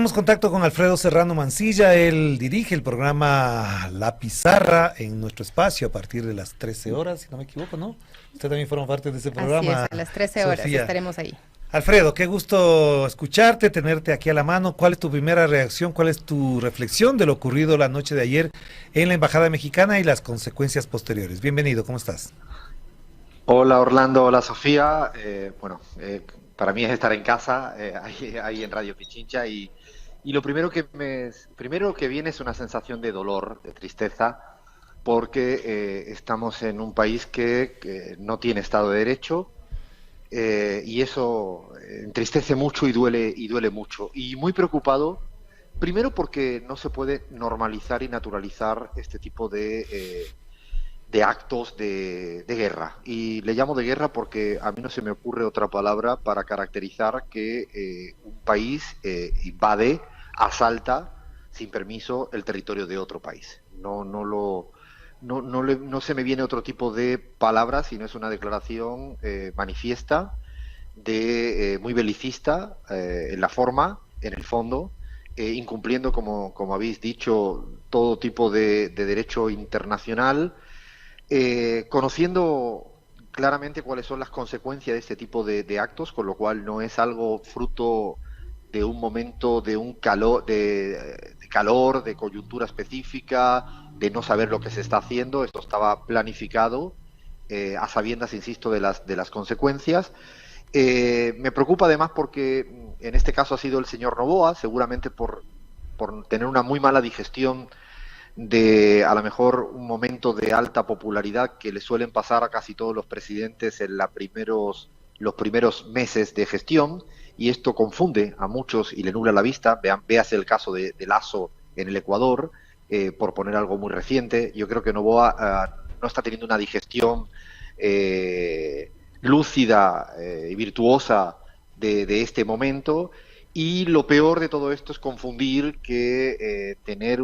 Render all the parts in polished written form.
tenemos contacto con Alfredo Serrano Mancilla. Él dirige el programa La Pizarra en nuestro espacio a partir de las 13 horas, si no me equivoco, ¿no? Usted también forma parte de ese Así es, programa, a las 13 horas Sofía. estaremos ahí. Alfredo, qué gusto escucharte, tenerte aquí a la mano. ¿Cuál es tu primera reacción? ¿Cuál es tu reflexión de lo ocurrido la noche de ayer en la Embajada Mexicana y las consecuencias posteriores? Bienvenido, ¿cómo estás? Hola Orlando, hola Sofía. Para mí es estar en casa, ahí en Radio Pichincha y lo primero que viene es una sensación de dolor, de tristeza, porque estamos en un país que no tiene Estado de Derecho y eso entristece mucho y duele mucho. Y muy preocupado, primero porque no se puede normalizar y naturalizar este tipo de actos de guerra. Y le llamo de guerra porque a mí no se me ocurre otra palabra para caracterizar que un país invade, asalta sin permiso el territorio de otro país. No se me viene otro tipo de palabra, sino es una declaración manifiesta, muy belicista en la forma, en el fondo, incumpliendo, como habéis dicho, todo tipo de derecho internacional, conociendo claramente cuáles son las consecuencias de este tipo de actos, con lo cual no es algo fruto de un momento de un calor, de coyuntura específica, de no saber lo que se está haciendo. Esto estaba planificado, a sabiendas, insisto, de las consecuencias. Me preocupa además porque en este caso ha sido el señor Noboa, seguramente por tener una muy mala digestión de a lo mejor un momento de alta popularidad que le suelen pasar a casi todos los presidentes en los primeros meses de gestión, y esto confunde a muchos y le nubla la vista. Véase el caso de Lasso en el Ecuador, por poner algo muy reciente. Yo creo que Noboa no está teniendo una digestión lúcida y virtuosa de este momento, y lo peor de todo esto es confundir que tener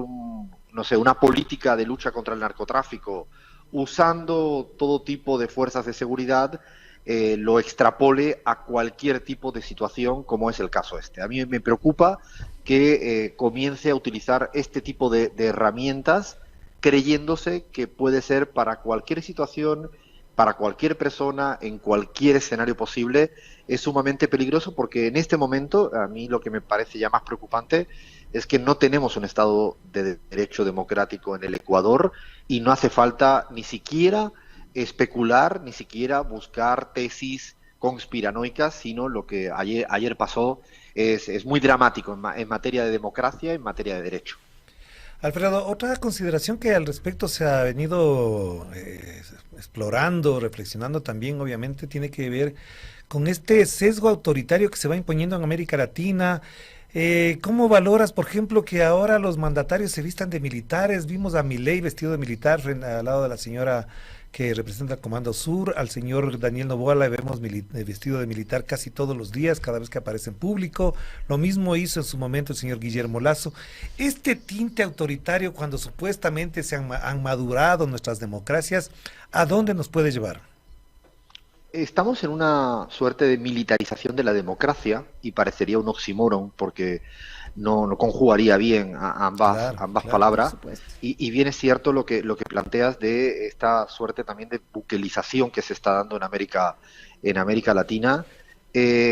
no sé, una política de lucha contra el narcotráfico usando todo tipo de fuerzas de seguridad lo extrapole a cualquier tipo de situación, como es el caso este. A mí me preocupa que comience a utilizar este tipo de herramientas creyéndose que puede ser para cualquier situación, para cualquier persona, en cualquier escenario posible. Es sumamente peligroso porque en este momento, a mí lo que me parece ya más preocupante es que no tenemos un Estado de derecho democrático en el Ecuador, y no hace falta ni siquiera especular, ni siquiera buscar tesis conspiranoicas, sino lo que ayer pasó es muy dramático en materia de democracia, en materia de derecho. Alfredo, otra consideración que al respecto se ha venido explorando, reflexionando también, obviamente, tiene que ver con este sesgo autoritario que se va imponiendo en América Latina. ¿Cómo valoras, por ejemplo, que ahora los mandatarios se vistan de militares? Vimos a Milei vestido de militar al lado de la señora que representa el Comando Sur, al señor Daniel Noboa le vemos vestido de militar casi todos los días, cada vez que aparece en público. Lo mismo hizo en su momento el señor Guillermo Lasso. Este tinte autoritario, cuando supuestamente han madurado nuestras democracias, ¿a dónde nos puede llevar? Estamos en una suerte de militarización de la democracia, y parecería un oxímoron porque no conjugaría bien Claro, ambas claro, por palabras. supuesto. Y bien es cierto lo que planteas de esta suerte también de buquelización que se está dando en América Latina,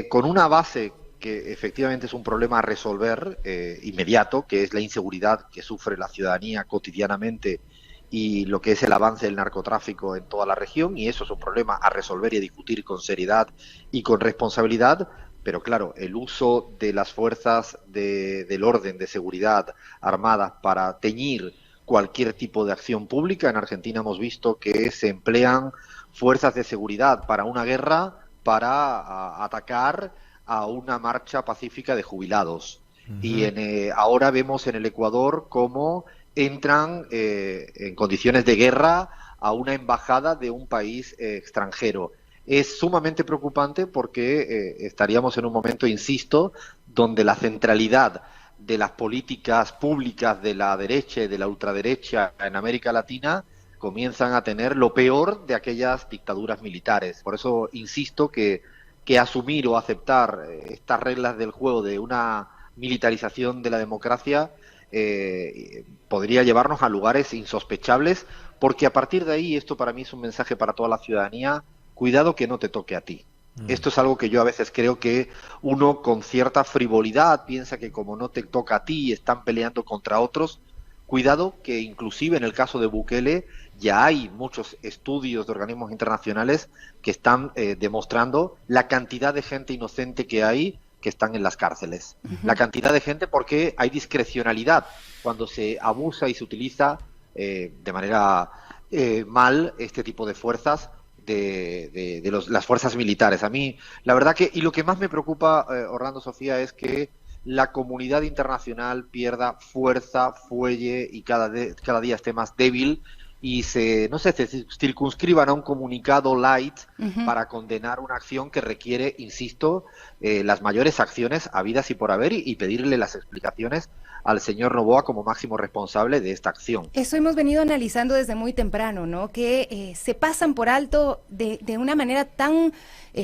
con una base que efectivamente es un problema a resolver inmediato, que es la inseguridad que sufre la ciudadanía cotidianamente y lo que es el avance del narcotráfico en toda la región, y eso es un problema a resolver y a discutir con seriedad y con responsabilidad. Pero claro, el uso de las fuerzas del orden de seguridad armadas para teñir cualquier tipo de acción pública, en Argentina hemos visto que se emplean fuerzas de seguridad para una guerra, para atacar a una marcha pacífica de jubilados. Y Ujú. ahora vemos en el Ecuador cómo entran en condiciones de guerra a una embajada de un país extranjero. Es sumamente preocupante porque estaríamos en un momento, insisto, donde la centralidad de las políticas públicas de la derecha y de la ultraderecha en América Latina comienzan a tener lo peor de aquellas dictaduras militares. Por eso insisto que asumir o aceptar estas reglas del juego de una militarización de la democracia podría llevarnos a lugares insospechables, porque a partir de ahí, esto para mí es un mensaje para toda la ciudadanía: cuidado que no te toque a ti. Esto es algo que yo a veces creo que uno con cierta frivolidad piensa que como no te toca a ti, están peleando contra otros. Cuidado que inclusive en el caso de Bukele ya hay muchos estudios de organismos internacionales que están demostrando la cantidad de gente inocente que hay que están en las cárceles. La cantidad de gente, porque hay discrecionalidad cuando se abusa y se utiliza de manera mal este tipo de fuerzas, las fuerzas militares. A mí, la verdad que, y lo que más me preocupa, Orlando, Sofía, es que la comunidad internacional pierda fuerza, fuelle y cada día esté más débil y se circunscriban a un comunicado light para condenar una acción que requiere, insisto, las mayores acciones habidas y por haber, y pedirle las explicaciones al señor Noboa como máximo responsable de esta acción. Eso hemos venido analizando desde muy temprano, ¿no? Que se pasan por alto de una manera tan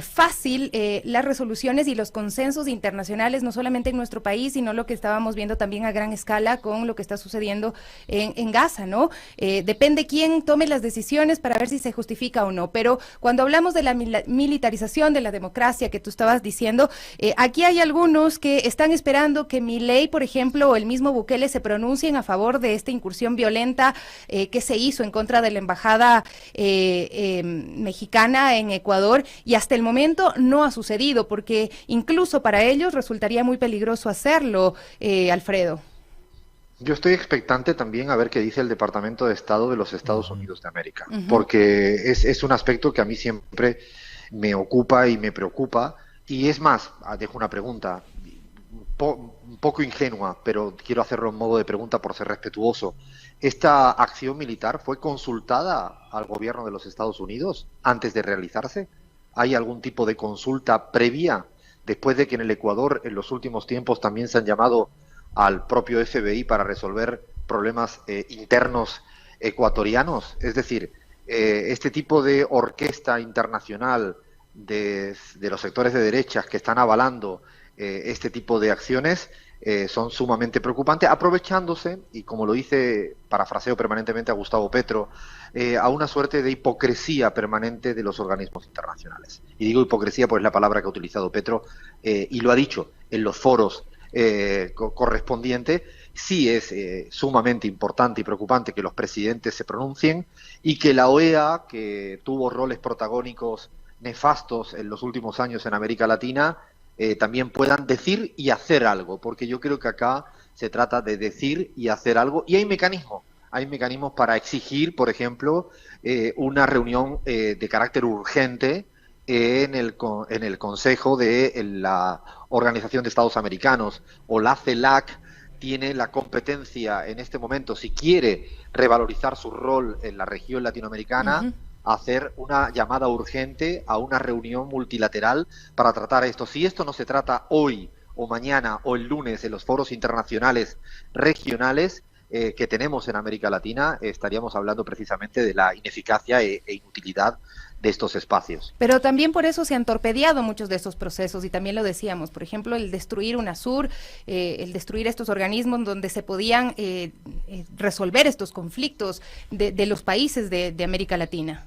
fácil las resoluciones y los consensos internacionales, no solamente en nuestro país, sino lo que estábamos viendo también a gran escala con lo que está sucediendo en Gaza, ¿no? Depende quién tome las decisiones para ver si se justifica o no, pero cuando hablamos de la militarización de la democracia que tú estabas diciendo, aquí hay algunos que están esperando que Milei, por ejemplo, o el mismo Bukele se pronuncien a favor de esta incursión violenta que se hizo en contra de la embajada mexicana en Ecuador, y hasta el momento no ha sucedido, porque incluso para ellos resultaría muy peligroso hacerlo, Alfredo. Yo estoy expectante también a ver qué dice el Departamento de Estado de los Estados Unidos de América, porque es un aspecto que a mí siempre me ocupa y me preocupa. Y es más, dejo una pregunta un poco ingenua, pero quiero hacerlo en modo de pregunta por ser respetuoso. ¿Esta acción militar fue consultada al gobierno de los Estados Unidos antes de realizarse? ¿Hay algún tipo de consulta previa, después de que en el Ecuador en los últimos tiempos también se han llamado al propio FBI para resolver problemas internos ecuatorianos? Es decir, este tipo de orquesta internacional de los sectores de derechas que están avalando este tipo de acciones son sumamente preocupantes, aprovechándose, y como lo dice, parafraseo permanentemente a Gustavo Petro, a una suerte de hipocresía permanente de los organismos internacionales. Y digo hipocresía porque es la palabra que ha utilizado Petro, y lo ha dicho en los foros correspondientes. Sí es sumamente importante y preocupante que los presidentes se pronuncien, y que la OEA, que tuvo roles protagónicos nefastos en los últimos años en América Latina, también puedan decir y hacer algo, porque yo creo que acá se trata de decir y hacer algo, y hay mecanismos para exigir, por ejemplo, una reunión de carácter urgente en el Consejo de la Organización de Estados Americanos, o la CELAC tiene la competencia en este momento, si quiere revalorizar su rol en la región latinoamericana, hacer una llamada urgente a una reunión multilateral para tratar esto. Si esto no se trata hoy o mañana o el lunes en los foros internacionales regionales que tenemos en América Latina, estaríamos hablando precisamente de la ineficacia e inutilidad de estos espacios. Pero también por eso se han torpedeado muchos de estos procesos, y también lo decíamos, por ejemplo, el destruir UNASUR, el destruir estos organismos donde se podían resolver estos conflictos de los países de América Latina.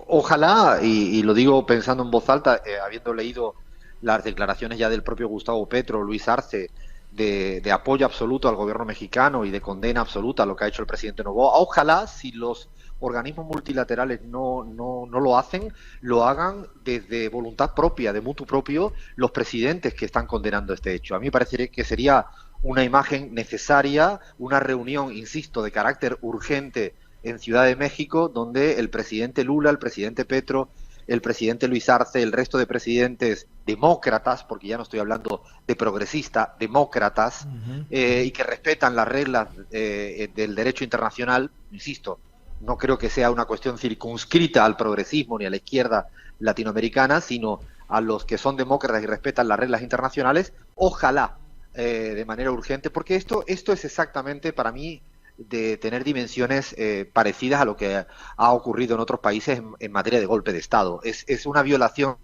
Ojalá, y lo digo pensando en voz alta, habiendo leído las declaraciones ya del propio Gustavo Petro, Luis Arce, de apoyo absoluto al gobierno mexicano y de condena absoluta a lo que ha hecho el presidente Noboa. Ojalá, si los organismos multilaterales no lo hacen, lo hagan desde voluntad propia, de mutuo propio, los presidentes que están condenando este hecho. A mí me parece que sería una imagen necesaria, una reunión, insisto, de carácter urgente en Ciudad de México, donde el presidente Lula, el presidente Petro, el presidente Luis Arce, el resto de presidentes demócratas, porque ya no estoy hablando de progresistas, demócratas, y que respetan las reglas del derecho internacional. Insisto, no creo que sea una cuestión circunscrita al progresismo ni a la izquierda latinoamericana, sino a los que son demócratas y respetan las reglas internacionales. Ojalá de manera urgente, porque esto es exactamente, para mí, de tener dimensiones parecidas a lo que ha ocurrido en otros países en materia de golpe de Estado. Es una violación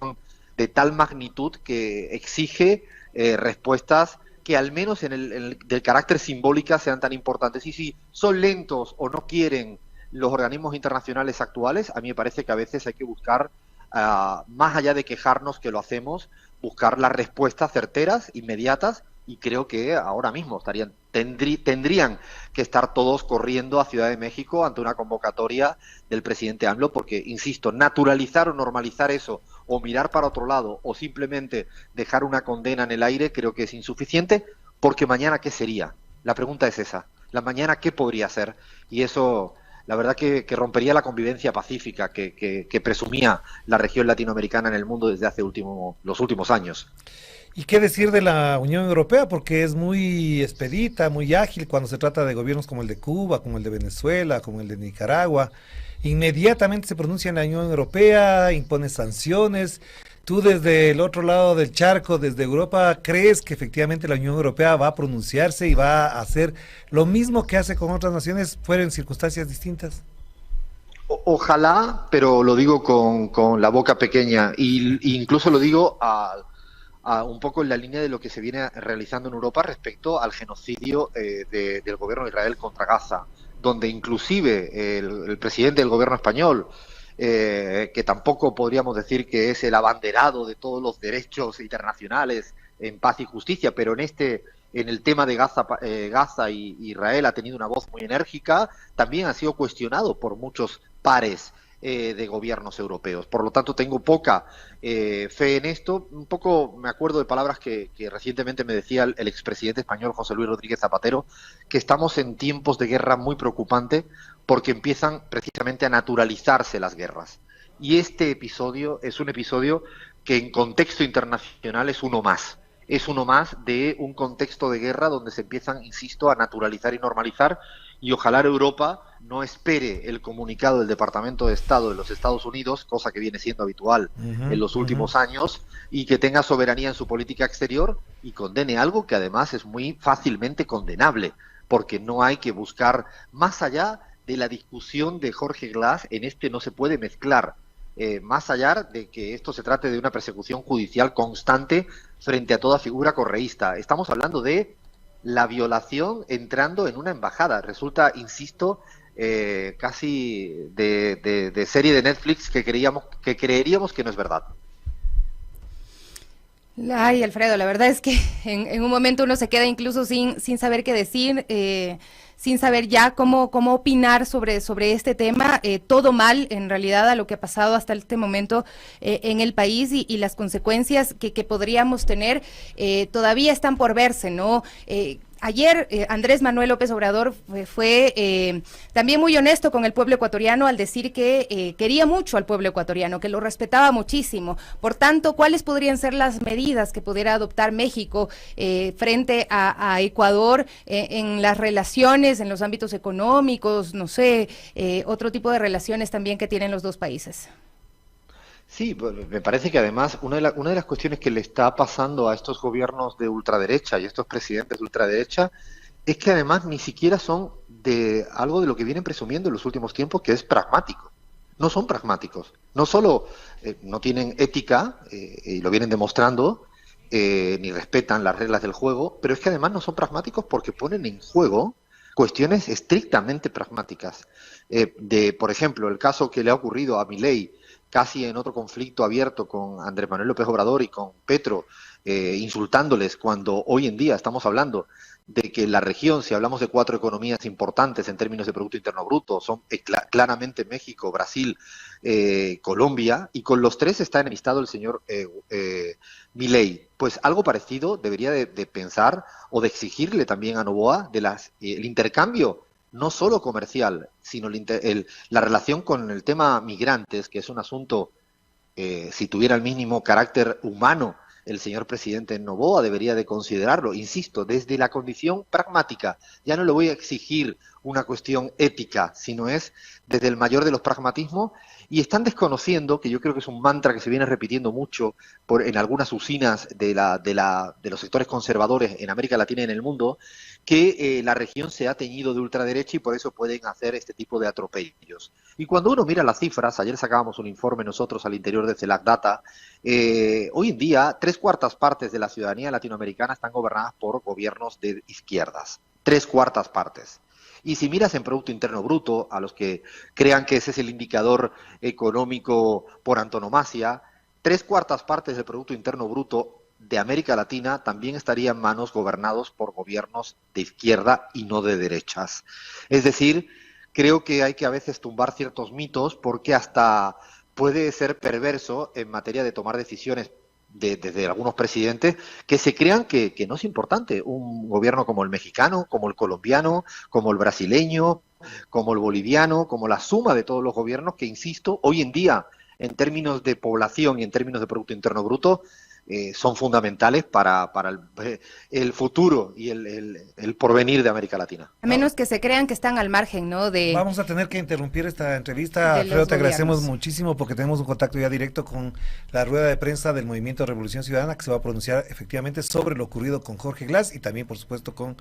de tal magnitud que exige respuestas que al menos del carácter simbólica sean tan importantes. Y si son lentos o no quieren los organismos internacionales actuales, a mí me parece que a veces hay que buscar, más allá de quejarnos que lo hacemos, buscar las respuestas certeras, inmediatas, y creo que ahora mismo tendrían que estar todos corriendo a Ciudad de México ante una convocatoria del presidente AMLO, porque, insisto, naturalizar o normalizar eso, o mirar para otro lado, o simplemente dejar una condena en el aire, creo que es insuficiente, porque mañana, ¿qué sería? La pregunta es esa. La mañana, ¿qué podría ser? Y eso, la verdad que rompería la convivencia pacífica que presumía la región latinoamericana en el mundo desde hace los últimos años. ¿Y qué decir de la Unión Europea? Porque es muy expedita, muy ágil cuando se trata de gobiernos como el de Cuba, como el de Venezuela, como el de Nicaragua. Inmediatamente se pronuncia en la Unión Europea, impone sanciones. Tú desde el otro lado del charco, desde Europa, ¿crees que efectivamente la Unión Europea va a pronunciarse y va a hacer lo mismo que hace con otras naciones, fuera en circunstancias distintas? Ojalá, pero lo digo con la boca pequeña, y incluso lo digo un poco en la línea de lo que se viene realizando en Europa respecto al genocidio del gobierno de Israel contra Gaza, donde inclusive el presidente del gobierno español, que tampoco podríamos decir que es el abanderado de todos los derechos internacionales en paz y justicia, pero en el tema de Gaza y Israel ha tenido una voz muy enérgica, también ha sido cuestionado por muchos pares de gobiernos europeos. Por lo tanto, tengo poca fe en esto. Un poco me acuerdo de palabras que recientemente me decía el expresidente español José Luis Rodríguez Zapatero, que estamos en tiempos de guerra muy preocupante porque empiezan precisamente a naturalizarse las guerras. Y este episodio es un episodio que en contexto internacional es uno más. Es uno más de un contexto de guerra donde se empiezan, insisto, a naturalizar y normalizar, y ojalá Europa no espere el comunicado del Departamento de Estado de los Estados Unidos, cosa que viene siendo habitual en los últimos años, y que tenga soberanía en su política exterior y condene algo que además es muy fácilmente condenable, porque no hay que buscar más allá de la discusión de Jorge Glass. En no se puede mezclar, más allá de que esto se trate de una persecución judicial constante frente a toda figura correísta. Estamos hablando de la violación entrando en una embajada. Resulta, insisto, casi de serie de Netflix que creeríamos que no es verdad. Ay, Alfredo, la verdad es que en un momento uno se queda incluso sin saber qué decir, sin saber ya cómo opinar sobre este tema. Todo mal, en realidad, a lo que ha pasado hasta este momento en el país, y las consecuencias que podríamos tener todavía están por verse, ¿no? Ayer Andrés Manuel López Obrador fue también muy honesto con el pueblo ecuatoriano al decir que quería mucho al pueblo ecuatoriano, que lo respetaba muchísimo. Por tanto, ¿cuáles podrían ser las medidas que pudiera adoptar México frente a Ecuador en las relaciones, en los ámbitos económicos, no sé, otro tipo de relaciones también que tienen los dos países? Sí, me parece que además una de las cuestiones que le está pasando a estos gobiernos de ultraderecha y a estos presidentes de ultraderecha es que además ni siquiera son de algo de lo que vienen presumiendo en los últimos tiempos, que es pragmático. No son pragmáticos. No solo no tienen ética, y lo vienen demostrando, ni respetan las reglas del juego, pero es que además no son pragmáticos porque ponen en juego cuestiones estrictamente pragmáticas. Por ejemplo, el caso que le ha ocurrido a Milei, casi en otro conflicto abierto con Andrés Manuel López Obrador y con Petro, insultándoles, cuando hoy en día estamos hablando de que la región, si hablamos de 4 economías importantes en términos de Producto Interno Bruto, son claramente México, Brasil, Colombia, y con los 3 está enemistado el señor Milei. Pues algo parecido debería de pensar o de exigirle también a Noboa el intercambio no solo comercial, sino la relación con el tema migrantes, que es un asunto, si tuviera el mínimo carácter humano, el señor presidente Noboa debería de considerarlo, insisto, desde la condición pragmática. Ya no le voy a exigir una cuestión ética, sino es desde el mayor de los pragmatismos, y están desconociendo, que yo creo que es un mantra que se viene repitiendo mucho en algunas usinas de los sectores conservadores en América Latina y en el mundo, que la región se ha teñido de ultraderecha y por eso pueden hacer este tipo de atropellos. Y cuando uno mira las cifras, ayer sacábamos un informe nosotros al interior de CELAC Data, hoy en día 3/4 de la ciudadanía latinoamericana están gobernadas por gobiernos de izquierdas. 3/4. Y si miras en Producto Interno Bruto, a los que crean que ese es el indicador económico por antonomasia, 3/4 del Producto Interno Bruto de América Latina también estarían en manos gobernados por gobiernos de izquierda y no de derechas. Es decir, creo que hay que a veces tumbar ciertos mitos porque hasta puede ser perverso en materia de tomar decisiones desde algunos presidentes que se crean que no es importante un gobierno como el mexicano, como el colombiano, como el brasileño, como el boliviano, como la suma de todos los gobiernos que, insisto, hoy en día, en términos de población y en términos de Producto Interno Bruto, son fundamentales para el futuro y el porvenir de América Latina. A menos que se crean que están al margen, ¿no? Vamos a tener que interrumpir esta entrevista. Alfredo, te agradecemos muchísimo porque tenemos un contacto ya directo con la rueda de prensa del Movimiento Revolución Ciudadana, que se va a pronunciar efectivamente sobre lo ocurrido con Jorge Glass y también, por supuesto, con